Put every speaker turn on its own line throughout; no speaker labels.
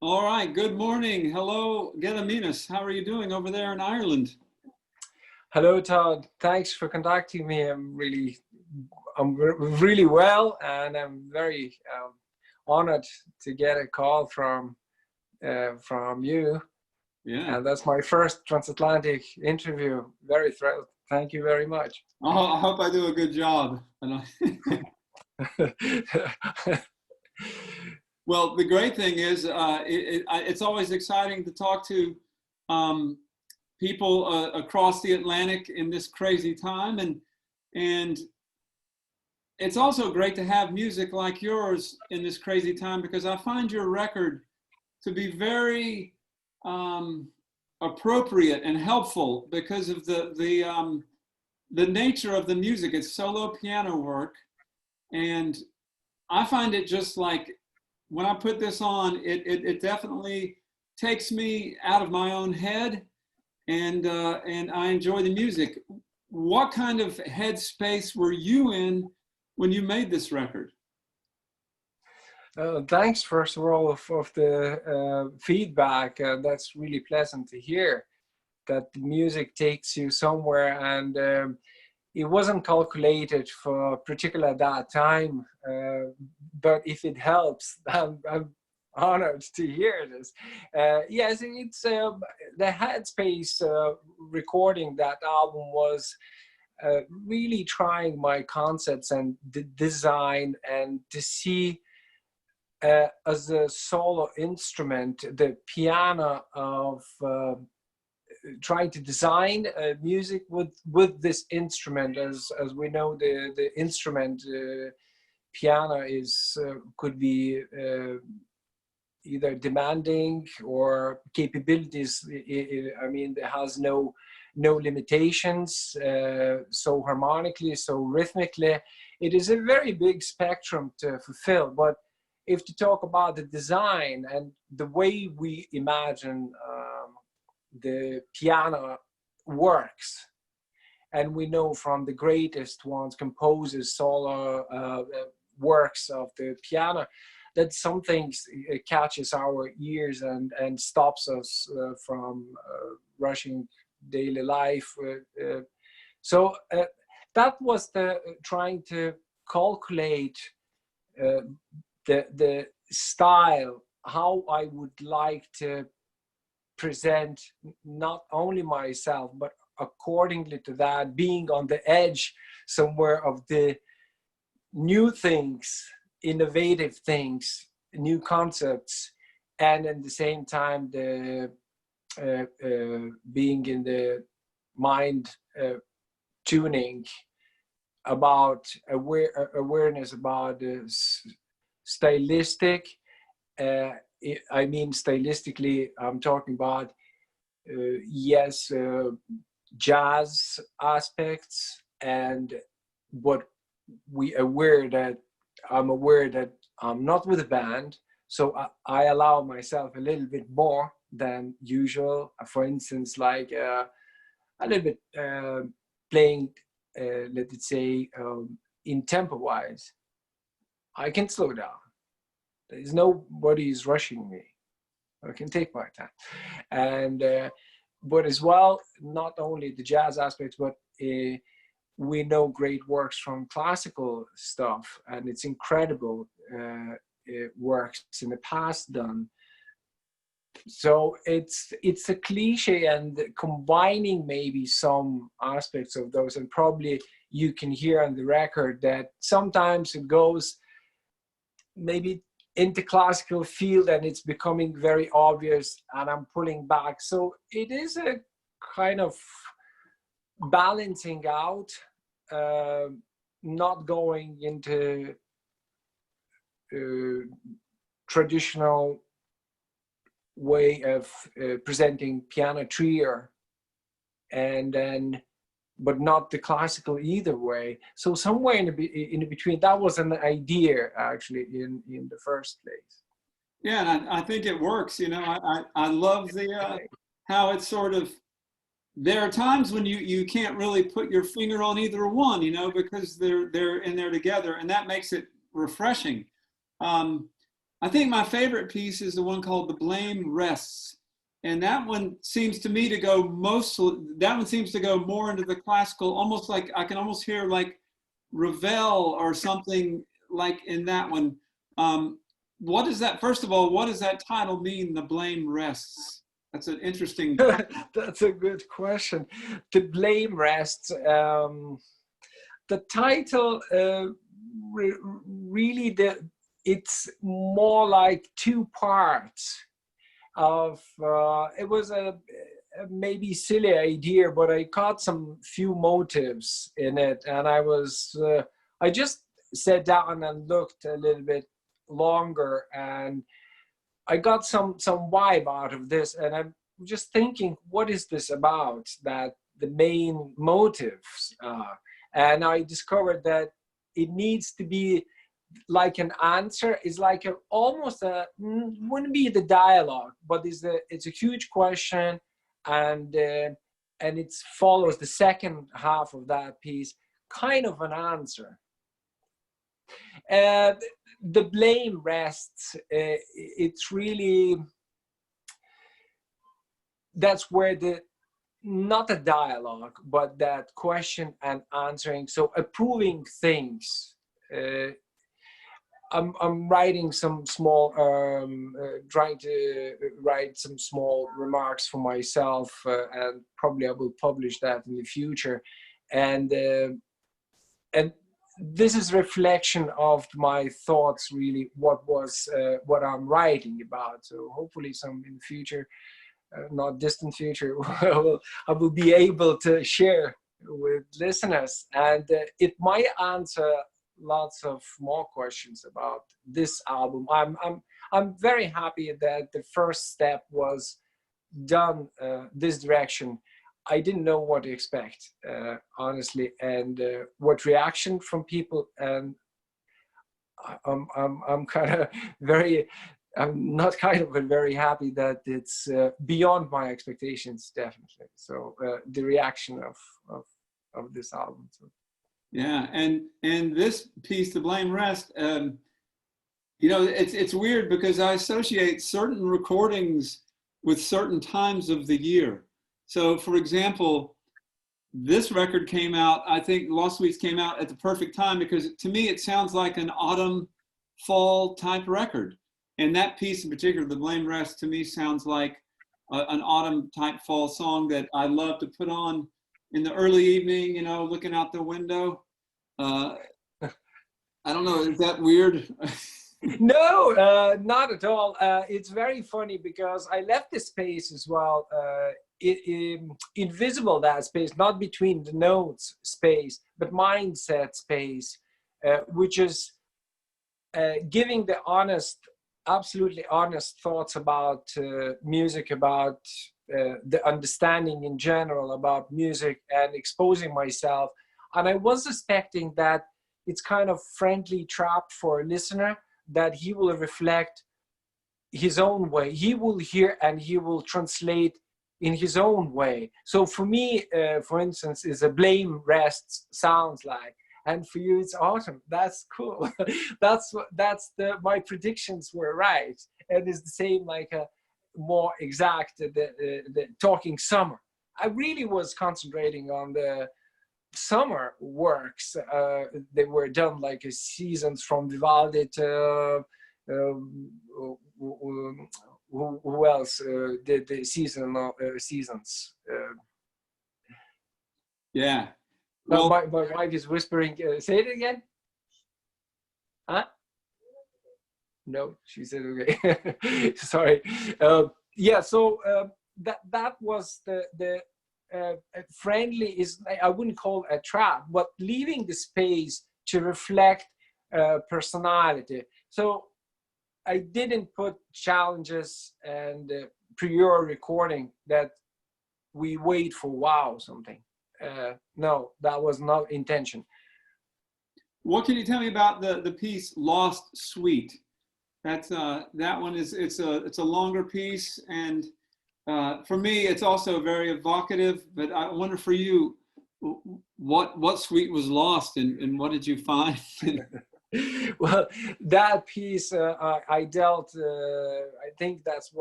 All right, good morning. Hello, Gediminas. How are you doing over there in Ireland?
Hello, Todd. Thanks for contacting me. I'm really well, and I'm very honored to get a call from you.
Yeah.
And that's my first transatlantic interview. Very thrilled. Thank you very much.
Oh, I hope I do a good job. Well, the great thing is it's always exciting to talk to um, people across the Atlantic in this crazy time. And it's also great to have music like yours in this crazy time, because I find your record to be very appropriate and helpful because of the nature of the music. It's solo piano work, and I find it just like when I put this on, it definitely takes me out of my own head, and I enjoy the music. What kind of headspace were you in when you made this record?
Thanks, first of all, of the feedback. That's really pleasant to hear that the music takes you somewhere, and it wasn't calculated for particular that time, but if it helps, I'm honored to hear this. Yes, it's the Headspace recording that album was really trying my concepts and design, and to see as a solo instrument the piano of trying to design music with this instrument. As we know, the instrument piano is could be either demanding or capabilities. I mean, it has no limitations, so harmonically, so rhythmically. It is a very big spectrum to fulfill. But if to talk about the design and the way we imagine the piano works, and we know from the greatest ones, composers, solo works of the piano, that some things catches our ears and stops us from rushing daily life. So that was the trying to calculate the style, how I would like to present not only myself, but accordingly to that, being on the edge somewhere of the new things, innovative things, new concepts, and at the same time the being in the mind tuning about awareness about the stylistic. I mean, stylistically, I'm talking about yes, jazz aspects, and but I'm aware that I'm not with a band, so I allow myself a little bit more than usual. For instance, like a little bit playing, let's say, in tempo wise. I can slow down. There's nobody is rushing me. I can take my time, and but as well, not only the jazz aspects, but we know great works from classical stuff, and it's incredible works in the past done. So it's a cliche, and combining maybe some aspects of those, and probably you can hear on the record that sometimes it goes maybe into classical field and it's becoming very obvious, and I'm pulling back. So it is a kind of balancing out, not going into traditional way of presenting piano trio, and then but not the classical either way. So somewhere in between, that was an idea actually in the first place.
Yeah, and I think it works. You know, I love the how it's sort of. There are times when you can't really put your finger on either one, you know, because they're in there together, and that makes it refreshing. Um, I think my favorite piece is the one called The Blame Rests. And that one seems to me to go more into the classical, almost like I can almost hear like Ravel or something like in that one. What does that, first of all, what does that title mean, The Blame Rests? That's an interesting title.
That's a good question. The blame rests. The title really, it's more like two parts of, it was a maybe silly idea, but I caught some few motives in it, and I just sat down and looked a little bit longer, and I got some vibe out of this, and I'm just thinking, what is this about? That the main motives are, and I discovered that it needs to be like an answer. It's like almost wouldn't be the dialogue, but it's a huge question, and it follows the second half of that piece, kind of an answer. The blame rests. It's really, that's where not a dialogue, but that question and answering. So approving things. I'm writing some small, trying to write some small remarks for myself, and probably I will publish that in the future. And this is reflection of my thoughts, really, what I'm writing about. So hopefully some in the future, not distant future, I will be able to share with listeners, and it might answer lots of more questions about this album. I'm very happy that the first step was done this direction. I didn't know what to expect, honestly, and what reaction from people. And I'm kind of very, I'm not kind of, but very happy that it's beyond my expectations, definitely. So the reaction of this album. So.
Yeah, and this piece, The Blame Rest, you know, it's weird because I associate certain recordings with certain times of the year. So, for example, this record came out, I think Lost Sweets came out at the perfect time, because to me it sounds like an autumn, fall type record. And that piece in particular, The Blame Rest, to me sounds like an autumn type fall song that I love to put on in the early evening, you know, looking out the window. I don't know, is that weird?
No, not at all. It's very funny because I left the space as well, invisible, that space, not between the notes space, but mindset space, which is giving the absolutely honest thoughts about music, about the understanding in general about music, and exposing myself. And I was suspecting that it's kind of friendly trap for a listener, that he will reflect his own way. He will hear and he will translate in his own way. So for me, for instance, is a blame rests sounds like, and for you it's autumn. That's cool. My predictions were right. And it's the same, like a more exact, the talking summer. I really was concentrating on the summer works. They were done like seasons from Vivaldi to who else did the seasons.
Yeah. Well,
my wife is whispering. Say it again. Huh? No, she said okay. Sorry. Yeah. So that was the friendly, is, I wouldn't call it a trap, but leaving the space to reflect personality. So I didn't put challenges and prior recording that we wait for wow something. No, that was not intention.
What can you tell me about the piece Lost Sweet? That's that one is, it's a longer piece, and for me it's also very evocative. But I wonder for you, what sweet was lost, and what did you find?
Well, that piece I dealt. I think that's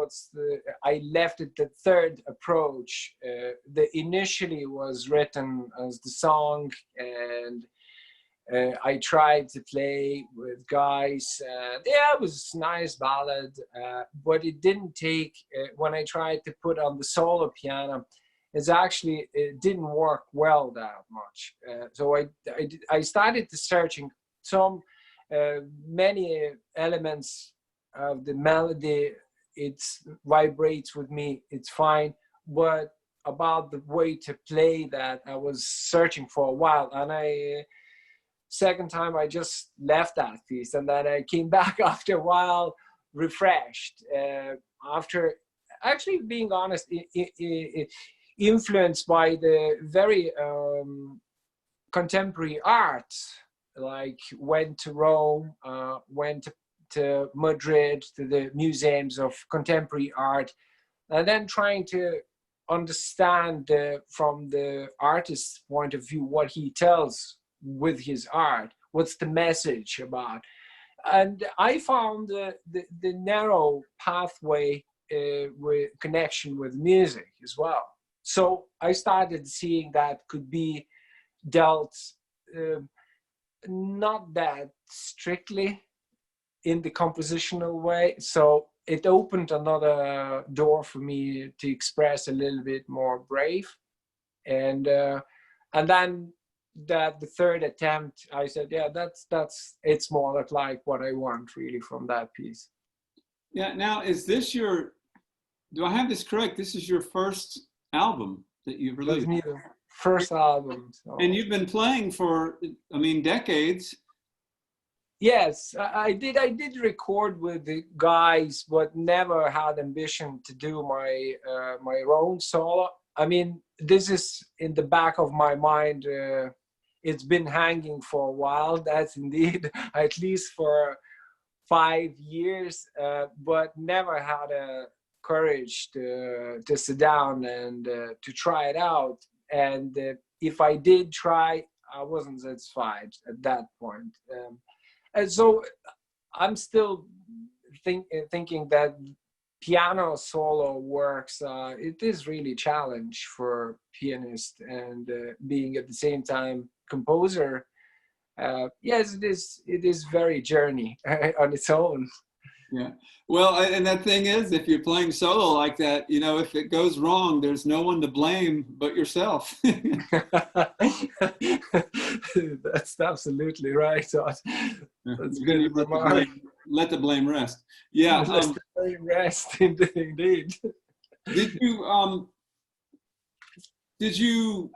I left it the third approach. The initially was written as the song, and I tried to play with guys. Yeah, it was a nice ballad, but it didn't take. When I tried to put on the solo piano, it didn't work well that much. So I started to searching some many elements of the melody. It vibrates with me. It's fine, but about the way to play that, I was searching for a while, and second time I just left that piece, and then I came back after a while refreshed, after actually, being honest, influenced by the very contemporary art, like went to Rome, went to Madrid, to the museums of contemporary art, and then trying to understand from the artist's point of view what he tells with his art, what's the message about. And I found the narrow pathway with connection with music as well. So I started seeing that could be dealt not that strictly in the compositional way. So it opened another door for me to express a little bit more brave. And then the third attempt, I said, yeah, it's more like what I want really from that piece.
Yeah. Now, do I have this correct? This is your first album that you've released.
That's me, first album. So.
And you've been playing for, decades.
Yes, I did record with the guys, but never had ambition to do my my own solo. I mean, this is in the back of my mind. It's been hanging for a while. That's indeed, at least for 5 years, but never had a courage to sit down and to try it out. And if I did try, I wasn't satisfied at that point. And so I'm still thinking that piano solo works. It is really a challenge for pianist, and being at the same time composer. Yes, it is very journey on its own.
Yeah. Well, and that thing is, if you're playing solo like that, if it goes wrong, there's no one to blame but yourself.
That's absolutely right. That's good.
Let the blame rest. Yeah.
Let the blame rest, indeed.
Did you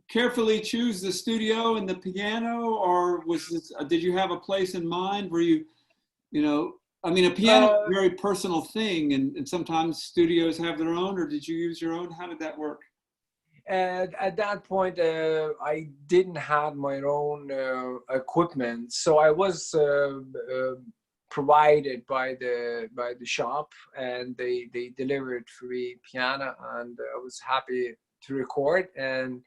carefully choose the studio and the piano, or did you have a place in mind where a piano is a very personal thing, and sometimes studios have their own, or did you use your own? How did that work?
At that point, I didn't have my own equipment, so I was provided by the shop, and they delivered free piano, and I was happy to record, and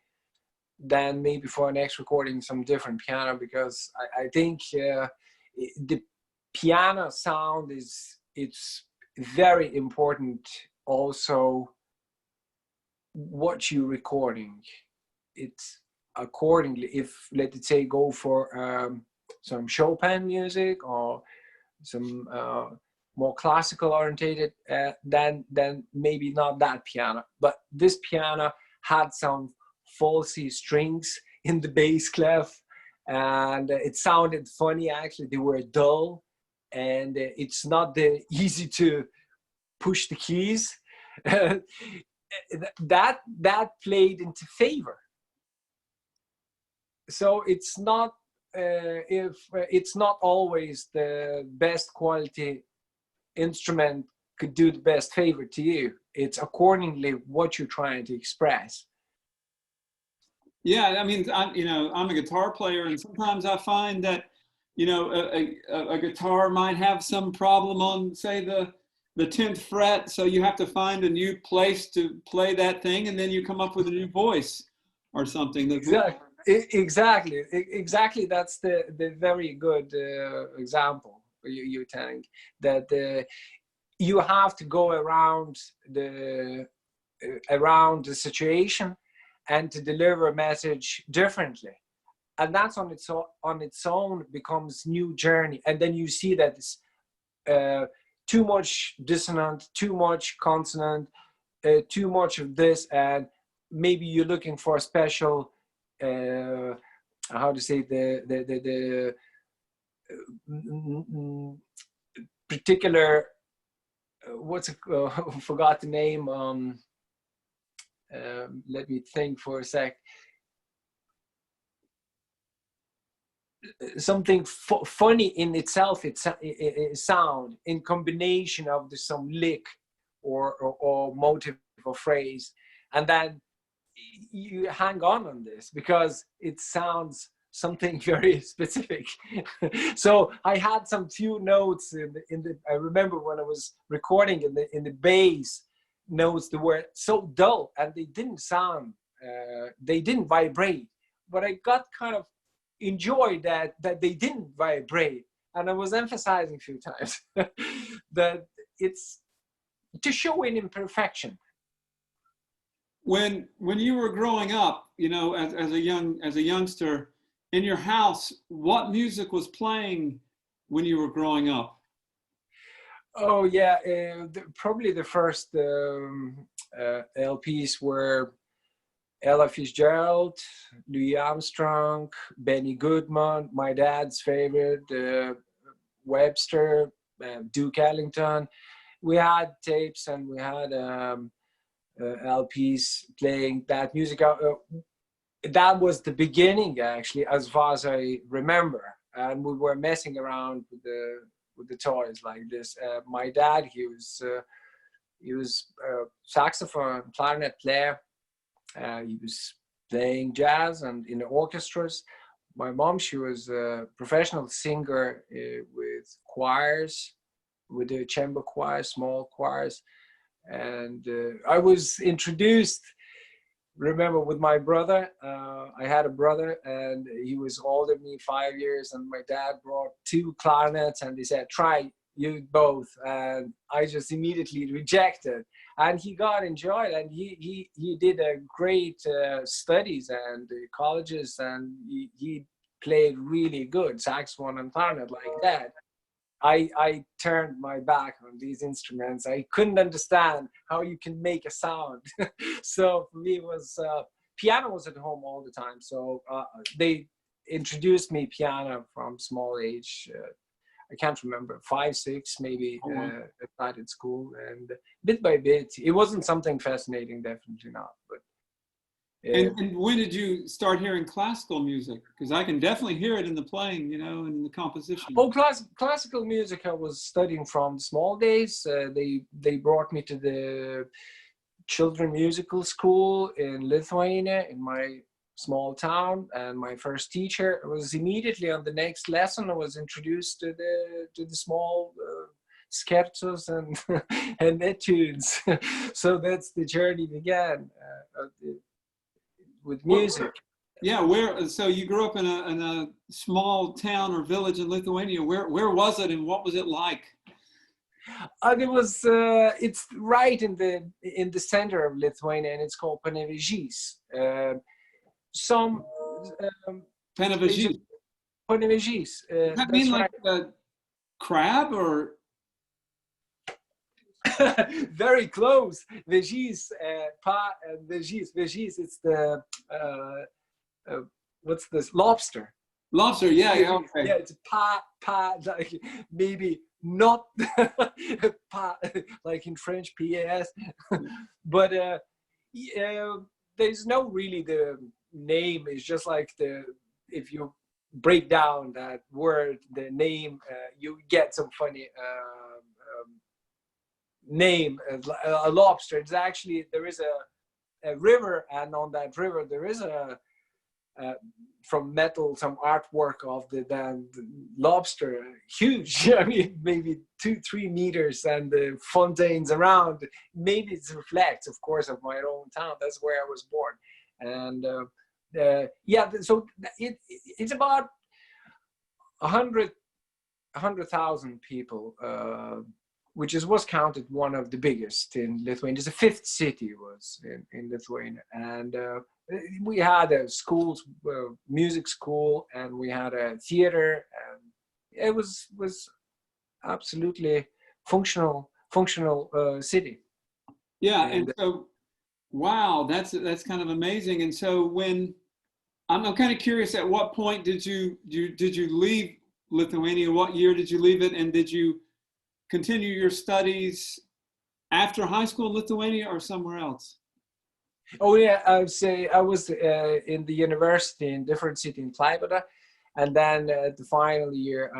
then maybe for next recording some different piano, because I think the piano sound it's very important. Also, what you're recording, it's accordingly. If, let's say, go for some Chopin music or some more classical orientated, then maybe not that piano. But this piano had some falsy strings in the bass clef, and it sounded funny. Actually, they were dull, and it's not easy to push the keys. that played into favor. So it's not it's not always the best quality instrument could do the best favor to you. It's accordingly what you're trying to express.
Yeah, I mean, I'm a guitar player, and sometimes I find that a guitar might have some problem on, say, the 10th fret, so you have to find a new place to play that thing, and then you come up with a new voice or something.
Exactly. Exactly. That's the very good example you think that you have to go around the situation and to deliver a message differently, and that's on its own becomes new journey. And then you see that it's too much dissonant, too much consonant, too much of this, and maybe you're looking for a special how to say the particular what's it, forgot the name. Let me think for a sec. Something funny in itself. It's sound in combination of some lick or motive or phrase, and then you hang on this because it sounds something very specific. So I had some few notes in the I remember when I was recording in the bass notes, they were so dull and they didn't sound they didn't vibrate, but I got kind of enjoyed that they didn't vibrate, and I was emphasizing a few times that it's to show an imperfection.
When you were growing up, as a youngster, in your house, what music was playing when you were growing up?
Oh yeah, probably the first LPs were Ella Fitzgerald, Louis Armstrong, Benny Goodman, my dad's favorite, Webster, Duke Ellington. We had tapes and we had LPs playing that music. That was the beginning, actually, as far as I remember. And we were messing around with the toys like this. My dad, he was a saxophone, clarinet player. He was playing jazz and in the orchestras. My mom, she was a professional singer with choirs, with the chamber choirs, small choirs. And I was introduced, remember, with my brother. I had a brother and he was older than me 5 years, and my dad brought 2 clarinets and he said, try you both, and I just immediately rejected. And he got enjoyed, and he did a great studies and colleges, and he played really good saxophone and clarinet like that. I turned my back on these instruments. I couldn't understand how you can make a sound. So for me, it was piano was at home all the time. So they introduced me piano from small age. I can't remember, 5, 6, maybe. I started school, and bit by bit, it wasn't something fascinating, definitely not. But
and when did you start hearing classical music? Because I can definitely hear it in the playing, and in the composition.
Oh, classical music I was studying from small days. They brought me to the children musical school in Lithuania, in my small town, and my first teacher was immediately on the next lesson. I was introduced to the small scherzos and and etudes. So that's the journey began with music.
Yeah, so you grew up in a small town or village in Lithuania. Where was it, and what was it like?
It's right in the center of Lithuania, and it's called Panevėžys.
Panevėžys.
Panevėžys.
Does that mean like right. Crab or?
Very close. Vėžys, vėžys. It's the what's this? Lobster.
Lobster, yeah, okay.
Yeah, it's pa, like maybe not pa, like in French, PAS. But there's no really the name. It's just like if you break down that word, the name, you get some funny name. A lobster. It's actually, there is a river, and on that river there is from metal some artwork of the lobster, huge. I mean, maybe 2-3 meters, and the fontaines around. Maybe it reflects, of course, of my own town. That's where I was born, and yeah, so it's about 100,000 people, which was counted one of the biggest in Lithuania. It's the fifth city was in Lithuania, and we had a schools, music school, and we had a theater, and it was absolutely functional city.
Yeah, and so wow, that's kind of amazing. And so when I'm kind of curious, at what point did you leave Lithuania? What year did you leave it, and did you continue your studies after high school in Lithuania or somewhere else?
Oh yeah, I would say I was in the university in different city in Klaipėda, and then at the final year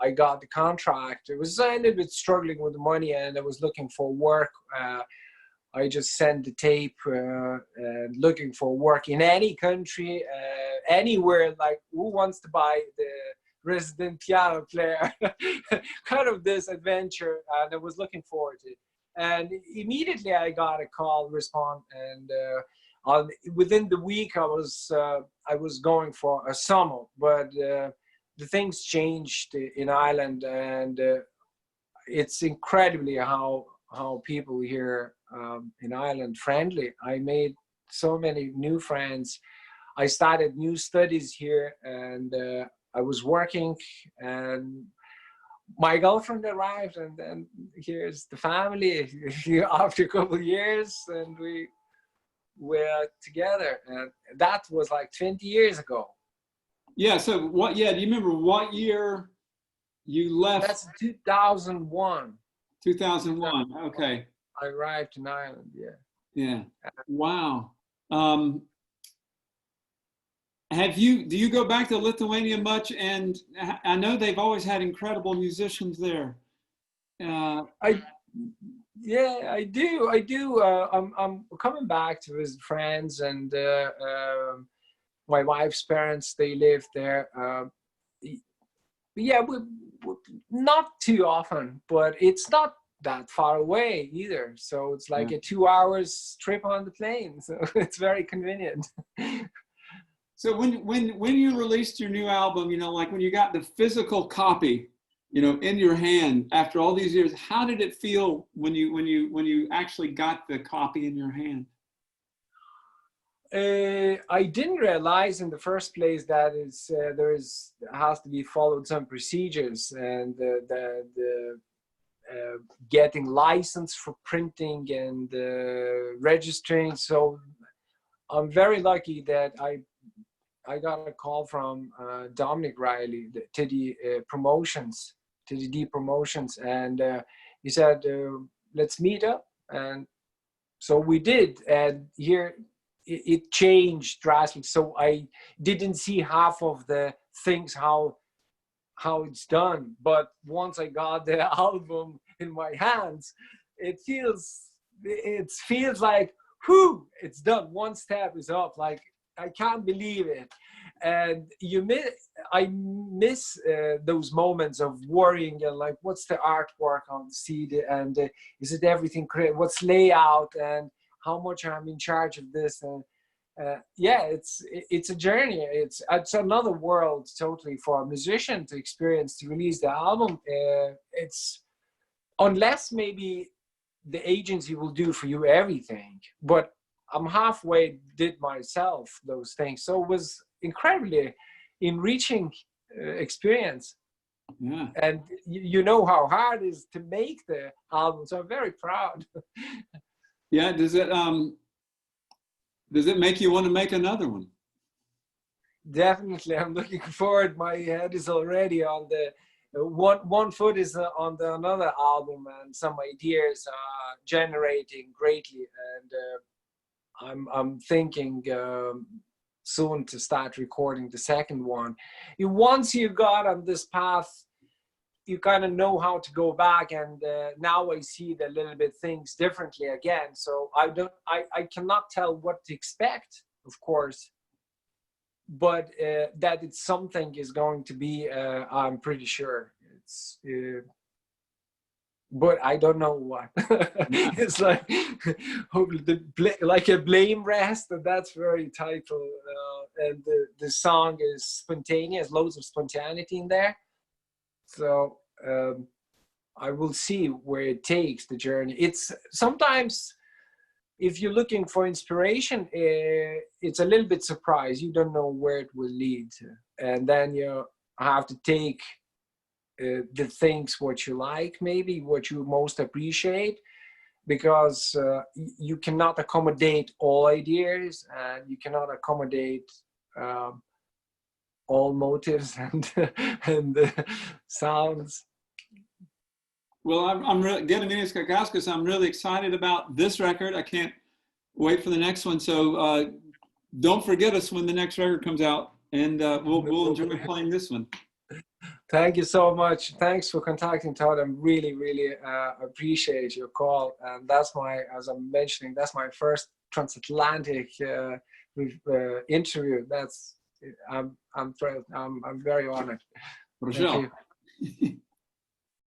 I got the contract. It was a little bit struggling with the money, and I was looking for work. I just sent the tape looking for work in any country, anywhere. Like, who wants to buy the resident piano player? Kind of this adventure, and I was looking forward to it. And immediately I got a call response, and within the week I was going for a summer, but the things changed in Ireland, and it's incredibly how people here in Ireland friendly. I made so many new friends. I started new studies here, and I was working, and my girlfriend arrived, and then here's the family after a couple of years, and we were together, and that was like 20 years ago.
Yeah. So what? Yeah. Do you remember what year you left?
That's 2001.
2001. Okay.
I arrived in Ireland. Yeah.
Yeah. Wow. Do you go back to Lithuania much? And I know they've always had incredible musicians there.
I do. I'm coming back to visit friends, and my wife's parents, they live there. Yeah, we not too often, but it's not that far away either. So it's like a 2 hours trip on the plane. So it's very convenient.
So when you released your new album, like when you got the physical copy, in your hand after all these years, how did it feel when you actually got the copy in your hand?
I didn't realize in the first place that there has to be followed some procedures, and the getting license for printing and registering. So I'm very lucky that I got a call from Dominic Riley to the promotions, to the D promotions, and he said, let's meet up. And so we did, and here it changed drastically. So I didn't see half of the things how it's done, but once I got the album in my hands, it feels like, whew, it's done. One step is up. Like, I can't believe it. And I miss those moments of worrying, and like, what's the artwork on the CD, and is it everything correct? What's layout, and how much I'm in charge of this? And yeah, it's a journey. It's another world totally for a musician to experience, to release the album. It's, unless maybe the agency will do for you everything, but I'm halfway did myself those things. So it was incredibly enriching experience.
Yeah.
And you know how hard it is to make the album, so I'm very proud.
Yeah. Does it make you want to make another one?
Definitely, I'm looking forward. My head is already on the one foot is on the another album, and some ideas are generating greatly, and I'm thinking soon to start recording the second one. Once you got on this path, you kind of know how to go back, and now I see the little bit things differently again. So I cannot tell what to expect, of course, but that it's something is going to be, I'm pretty sure. It's but I don't know what. It's like hopefully like a blame rest, and that's very title. And the song is spontaneous, loads of spontaneity in there. So I will see where it takes the journey. It's sometimes, if you're looking for inspiration, it's a little bit surprise. You don't know where it will lead to, and then you have to take the things what you like, maybe what you most appreciate, because you cannot accommodate all ideas, and you cannot accommodate all motives and sounds.
Well, I'm really, Gediminas Karkauskas, I'm really excited about this record. I can't wait for the next one. So don't forget us when the next record comes out, and we'll enjoy playing this one.
Thank you so much. Thanks for contacting, Todd. I really, really appreciate your call. And that's my, as I'm mentioning, that's my first transatlantic interview. I'm thrilled. I'm very honored. Thank you.